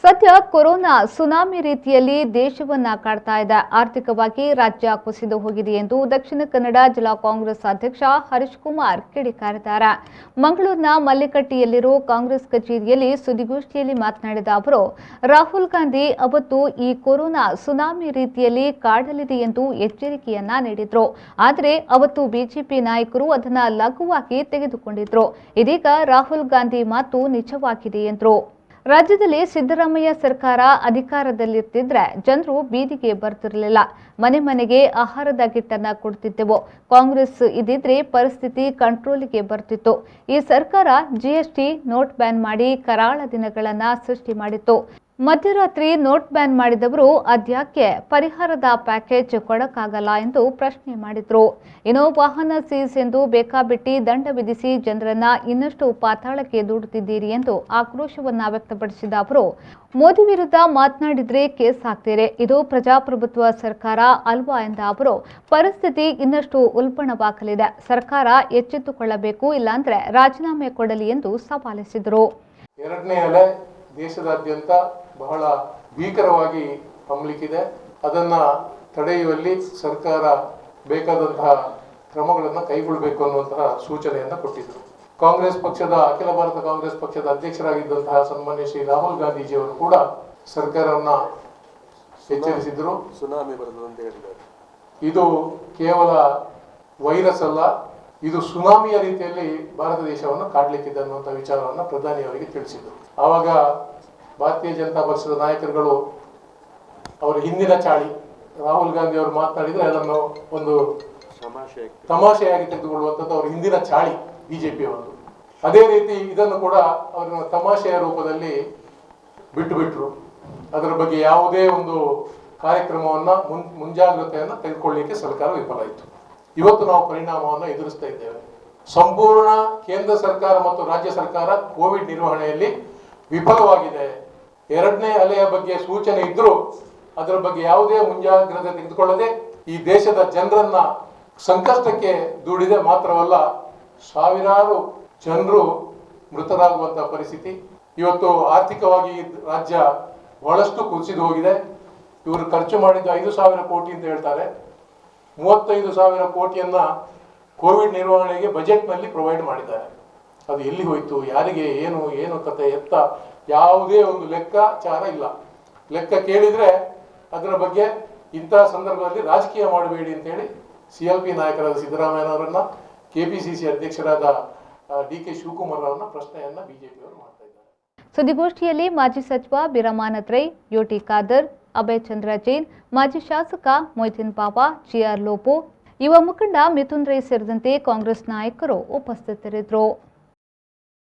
ಸದ್ಯ corona tsunami ರೀತಿಯಲ್ಲಿ ದೇಶವನ್ನ ಕಾಡ್ತಾ ಇದೆ. ಆರ್ಥಿಕವಾಗಿ ರಾಜ್ಯ ಕುಸಿದು ಹೋಗಿದೆ ಎಂದು ದಕ್ಷಿಣ ಕನ್ನಡ ಜಿಲ್ಲಾ ಕಾಂಗ್ರೆಸ್ ಅಧ್ಯಕ್ಷ ಹರೀಶ್ ಕುಮಾರ್ ಕಿಡಿಕಾರಿದ್ದಾರೆ. ಮಂಗಳೂರಿನ ಮಲ್ಲಿಕಟ್ಟಿಯಲ್ಲಿರುವ ಕಾಂಗ್ರೆಸ್ ಕಚೇರಿಯಲ್ಲಿ ಸುದ್ದಿಗೋಷ್ಠಿಯಲ್ಲಿ ಮಾತನಾಡಿದ ಅವರು, ರಾಹುಲ್ ಗಾಂಧಿ ಅವತ್ತು ಈ ಕೊರೋನಾ ಸುನಾಮಿ ರೀತಿಯಲ್ಲಿ ಕಾಡಲಿದೆ ಎಂದು ಎಚ್ಚರಿಕೆಯನ್ನ ನೀಡಿದ್ರು. ಆದರೆ ಅವತ್ತು ಬಿಜೆಪಿ ನಾಯಕರು ಅದನ್ನ ಲಘುವಾಗಿ ತೆಗೆದುಕೊಂಡಿದ್ರು. ಇದೀಗ ರಾಹುಲ್ ಗಾಂಧಿ ಮಾತು ನಿಜವಾಗಿದೆ ಎಂದರು. ರಾಜ್ಯದಲ್ಲಿ ಸಿದ್ದರಾಮಯ್ಯ ಸರ್ಕಾರ ಅಧಿಕಾರದಲ್ಲಿರ್ತಿದ್ರೆ ಜನರು ಬೀದಿಗೆ ಬರ್ತಿರಲಿಲ್ಲ. ಮನೆ ಮನೆಗೆ ಆಹಾರದ ಕಿಟ್ಟನ್ನ ಕೊಡ್ತಿದ್ದೆವು. ಕಾಂಗ್ರೆಸ್ ಇದ್ದಿದ್ರೆ ಪರಿಸ್ಥಿತಿ ಕಂಟ್ರೋಲಿಗೆ ಬರ್ತಿತ್ತು. ಈ ಸರ್ಕಾರ ಜಿಎಸ್ಟಿ ನೋಟ್ ಬ್ಯಾನ್ ಮಾಡಿ ಕರಾಳ ದಿನಗಳನ್ನ ಸೃಷ್ಟಿ ಮಾಡಿತ್ತು. ಮಧ್ಯರಾತ್ರಿ ನೋಟ್ ಬ್ಯಾನ್ ಮಾಡಿದವರು ಅದ್ಯಾಕೆ ಪರಿಹಾರದ ಪ್ಯಾಕೇಜ್ ಕೊಡಕ್ಕಾಗಲ್ಲ ಎಂದು ಪ್ರಶ್ನೆ ಮಾಡಿದ್ರು. ಇನ್ನು ವಾಹನ ಸೀಸ್ ಎಂದು ಬೇಕಾಬಿಟ್ಟಿ ದಂಡ ವಿಧಿಸಿ ಜನರನ್ನ ಇನ್ನಷ್ಟು ಪಾತಾಳಕ್ಕೆ ದೂಡುತ್ತಿದ್ದೀರಿ ಎಂದು ಆಕ್ರೋಶವನ್ನ ವ್ಯಕ್ತಪಡಿಸಿದ ಅವರು, ಮೋದಿ ವಿರುದ್ಧ ಮಾತನಾಡಿದ್ರೆ ಕೇಸ್ ಹಾಕ್ತೀರಿ, ಇದು ಪ್ರಜಾಪ್ರಭುತ್ವ ಸರ್ಕಾರ ಅಲ್ವಾ ಎಂದ ಅವರು, ಪರಿಸ್ಥಿತಿ ಇನ್ನಷ್ಟು ಉಲ್ಬಣವಾಗಲಿದೆ. ಸರ್ಕಾರ ಎಚ್ಚೆತ್ತುಕೊಳ್ಳಬೇಕು, ಇಲ್ಲಾಂದ್ರೆ ರಾಜೀನಾಮೆ ಕೊಡಲಿ ಎಂದು ಸವಾಲಿಸಿದರು. ಎರಡನೇ ಅಲೆ ದೇಶದಾದ್ಯಂತ ಬಹಳ ಭೀಕರವಾಗಿ ಹಮ್ಮಲಿಕ್ಕಿದೆ. ಅದನ್ನ ತಡೆಯುವಲ್ಲಿ ಸರ್ಕಾರ ಬೇಕಾದಂತಹ ಕ್ರಮಗಳನ್ನು ಕೈಗೊಳ್ಳಬೇಕು ಅನ್ನುವಂತಹ ಸೂಚನೆಯನ್ನು ಕೊಟ್ಟಿದ್ದರು. ಕಾಂಗ್ರೆಸ್ ಪಕ್ಷದ ಅಖಿಲ ಭಾರತ ಕಾಂಗ್ರೆಸ್ ಪಕ್ಷದ ಅಧ್ಯಕ್ಷರಾಗಿದ್ದಂತಹ ಸನ್ಮಾನ್ಯ ಶ್ರೀ ರಾಹುಲ್ ಗಾಂಧೀಜಿಯವರು ಕೂಡ ಸರ್ಕಾರವನ್ನ ಎಚ್ಚರಿಸಿದ್ರು. ಸುನಾಮಿ ಬರುತ್ತದೆ ಅಂತ ಹೇಳಿದ್ದಾರೆ. ಇದು ಕೇವಲ ವೈರಸ್ ಅಲ್ಲ, ಇದು ಸುನಾಮಿಯ ರೀತಿಯಲ್ಲಿ ಭಾರತ ದೇಶವನ್ನು ಕಾಡ್ಲಿಕ್ಕಿದೆ ಅನ್ನುವಂಥ ವಿಚಾರವನ್ನು ಪ್ರಧಾನಿಯವರಿಗೆ ತಿಳಿಸಿದರು. ಆವಾಗ ಭಾರತೀಯ ಜನತಾ ಪಕ್ಷದ ನಾಯಕರುಗಳು ಅವರ ಹಿಂದಿನ ಚಾಳಿ ರಾಹುಲ್ ಗಾಂಧಿ ಅವರು ಮಾತನಾಡಿದರೆ ಅದನ್ನು ಒಂದು ತಮಾಷೆಯಾಗಿ ತೆಗೆದುಕೊಳ್ಳುವಂಥದ್ದು ಅವರ ಹಿಂದಿನ ಚಾಳಿ ಬಿಜೆಪಿಯವರು. ಅದೇ ರೀತಿ ಇದನ್ನು ಕೂಡ ಅವರ ತಮಾಷೆಯ ರೂಪದಲ್ಲಿ ಬಿಟ್ಟರು. ಅದರ ಬಗ್ಗೆ ಯಾವುದೇ ಒಂದು ಕಾರ್ಯಕ್ರಮವನ್ನ ಮುಂಜಾಗ್ರತೆಯನ್ನು ತೆಗೆದುಕೊಳ್ಳಲಿಕ್ಕೆ ಸರ್ಕಾರ ವಿಫಲಾಯಿತು. ಇವತ್ತು ನಾವು ಪರಿಣಾಮವನ್ನು ಎದುರಿಸ್ತಾ ಇದ್ದೇವೆ. ಸಂಪೂರ್ಣ ಕೇಂದ್ರ ಸರ್ಕಾರ ಮತ್ತು ರಾಜ್ಯ ಸರ್ಕಾರ ಕೋವಿಡ್ ನಿರ್ವಹಣೆಯಲ್ಲಿ ವಿಫಲವಾಗಿದೆ. ಎರಡನೇ ಅಲೆಯ ಬಗ್ಗೆ ಸೂಚನೆ ಇದ್ರೂ ಅದರ ಬಗ್ಗೆ ಯಾವುದೇ ಮುಂಜಾಗ್ರತೆ ತೆಗೆದುಕೊಳ್ಳದೆ ಈ ದೇಶದ ಜನರನ್ನ ಸಂಕಷ್ಟಕ್ಕೆ ದೂಡಿದೆ. ಮಾತ್ರವಲ್ಲ, ಸಾವಿರಾರು ಜನರು ಮೃತರಾಗುವಂತಹ ಪರಿಸ್ಥಿತಿ. ಇವತ್ತು ಆರ್ಥಿಕವಾಗಿ ರಾಜ್ಯ ಬಹಳಷ್ಟು ಕುಸಿದು ಹೋಗಿದೆ. ಇವರು ಖರ್ಚು ಮಾಡಿದ್ದು 5,000 ಕೋಟಿ ಅಂತ ಹೇಳ್ತಾರೆ. 35,000 ಕೋಟಿಯನ್ನ ಕೋವಿಡ್ ನಿರ್ವಹಣೆಗೆ ಬಜೆಟ್ನಲ್ಲಿ ಪ್ರೊವೈಡ್ ಮಾಡಿದ್ದಾರೆ. ಅದು ಎಲ್ಲಿ ಹೋಯ್ತು, ಯಾರಿಗೆ ಏನು ಕತೆ ಎತ್ತ ಯಾವುದೇ ಒಂದು ಲೆಕ್ಕಾಚಾರ ಇಲ್ಲ. ಲೆಕ್ಕ ಕೇಳಿದ್ರೆ ಅದರ ಬಗ್ಗೆ ಇಂತಹ ಸಂದರ್ಭದಲ್ಲಿ ರಾಜಕೀಯ ಮಾಡಬೇಡಿ ಅಂತ ಹೇಳಿ CLP ನಾಯಕರಾದ ಸಿದ್ದರಾಮಯ್ಯನವರನ್ನ, KPCC ಅಧ್ಯಕ್ಷರಾದ DK ಶಿವಕುಮಾರ್ ಅವರನ್ನ ಪ್ರಶ್ನೆಯನ್ನ ಬಿಜೆಪಿಯವರು ಮಾಡ್ತಾ ಇದ್ದಾರೆ. ಸುದ್ದಿಗೋಷ್ಠಿಯಲ್ಲಿ ಮಾಜಿ ಸಚಿವ ಬಿರಮಾನತ್ ರೈ, UT ಖಾದರ್, ಅಭಯ್ ಚಂದ್ರ ಜೈನ್, ಮಾಜಿ ಶಾಸಕ ಮೊಯ್ತೀನ್ ಬಾಬಾ, GR ಲೋಪೋ, ಯುವ ಮುಖಂಡ ಮಿಥುನ್ ರೈ ಸೇರಿದಂತೆ ಕಾಂಗ್ರೆಸ್ ನಾಯಕರು ಉಪಸ್ಥಿತರಿದ್ದರು.